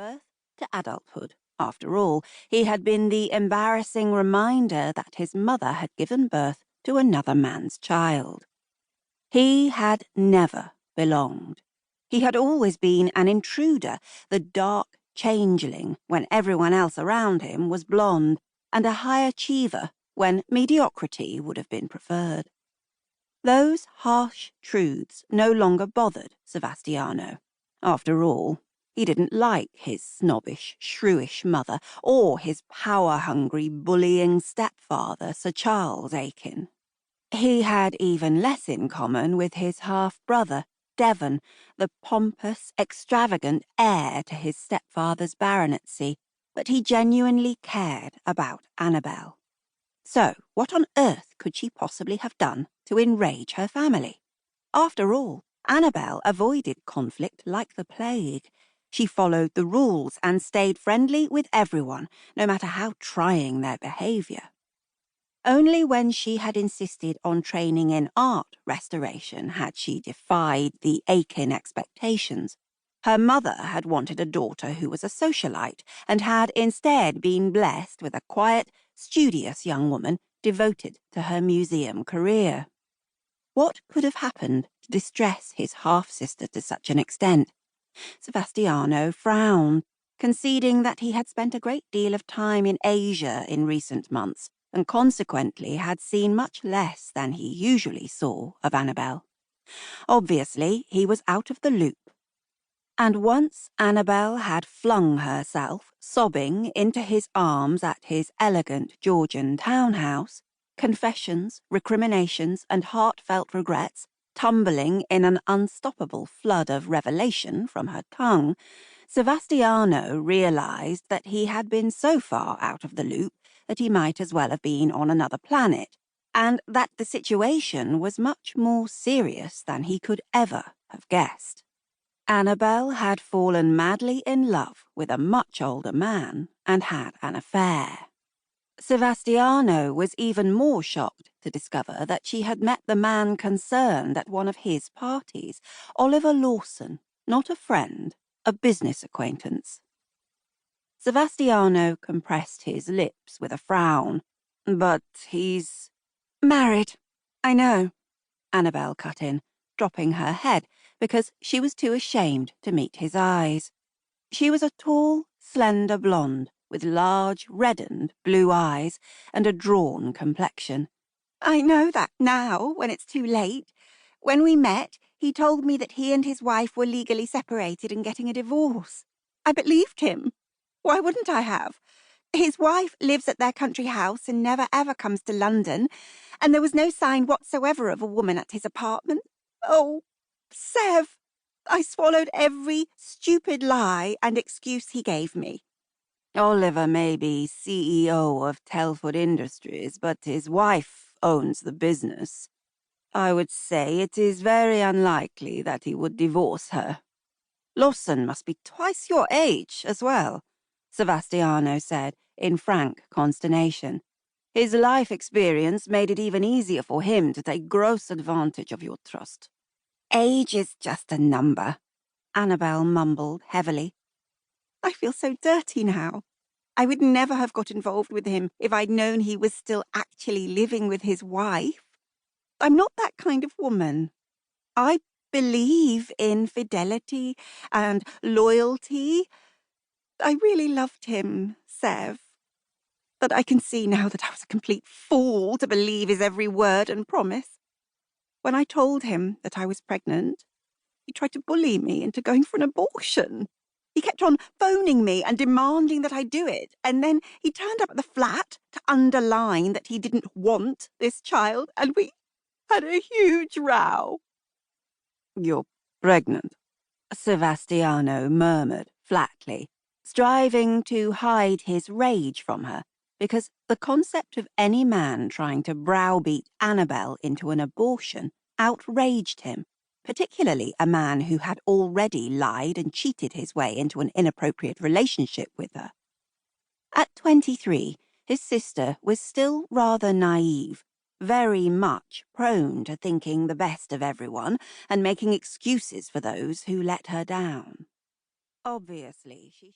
birth to adulthood. After all, he had been the embarrassing reminder that his mother had given birth to another man's child. He had never belonged. He had always been an intruder, the dark changeling when everyone else around him was blonde, and a high achiever when mediocrity would have been preferred. Those harsh truths no longer bothered Sevastiano. After all, he didn't like his snobbish, shrewish mother or his power-hungry, bullying stepfather, Sir Charles Aiken. He had even less in common with his half-brother, Devon, the pompous, extravagant heir to his stepfather's baronetcy, but he genuinely cared about Annabel. So, what on earth could she possibly have done to enrage her family? After all, Annabel avoided conflict like the plague. She followed the rules and stayed friendly with everyone, no matter how trying their behaviour. Only when she had insisted on training in art restoration had she defied the Aiken expectations. Her mother had wanted a daughter who was a socialite and had instead been blessed with a quiet, studious young woman devoted to her museum career. What could have happened to distress his half-sister to such an extent? Sevastiano frowned, conceding that he had spent a great deal of time in Asia in recent months, and consequently had seen much less than he usually saw of Annabel. Obviously, he was out of the loop. And once Annabel had flung herself, sobbing, into his arms at his elegant Georgian townhouse, confessions, recriminations, and heartfelt regrets tumbling in an unstoppable flood of revelation from her tongue, Sevastiano realized that he had been so far out of the loop that he might as well have been on another planet, and that the situation was much more serious than he could ever have guessed. Annabel had fallen madly in love with a much older man and had an affair. Sevastiano was even more shocked to discover that she had met the man concerned at one of his parties, Oliver Lawson, not a friend, a business acquaintance. Sevastiano compressed his lips with a frown. But he's married, I know, Annabel cut in, dropping her head because she was too ashamed to meet his eyes. She was a tall, slender blonde with large, reddened blue eyes and a drawn complexion. I know that now, when it's too late. When we met, he told me that he and his wife were legally separated and getting a divorce. I believed him. Why wouldn't I have? His wife lives at their country house and never ever comes to London, and there was no sign whatsoever of a woman at his apartment. Oh, Sev, I swallowed every stupid lie and excuse he gave me. Oliver may be CEO of Telford Industries, but his wife owns the business. I would say it is very unlikely that he would divorce her. Lawson must be twice your age as well, Sevastiano said in frank consternation. His life experience made it even easier for him to take gross advantage of your trust. Age is just a number, Annabel mumbled heavily. I feel so dirty now. I would never have got involved with him if I'd known he was still actually living with his wife. I'm not that kind of woman. I believe in fidelity and loyalty. I really loved him, Sev. But I can see now that I was a complete fool to believe his every word and promise. When I told him that I was pregnant, he tried to bully me into going for an abortion. He kept on phoning me and demanding that I do it, and then he turned up at the flat to underline that he didn't want this child, and we had a huge row. You're pregnant, Sevastiano murmured flatly, striving to hide his rage from her, because the concept of any man trying to browbeat Annabel into an abortion outraged him, particularly a man who had already lied and cheated his way into an inappropriate relationship with her. At 23, his sister was still rather naive, very much prone to thinking the best of everyone and making excuses for those who let her down. Obviously, she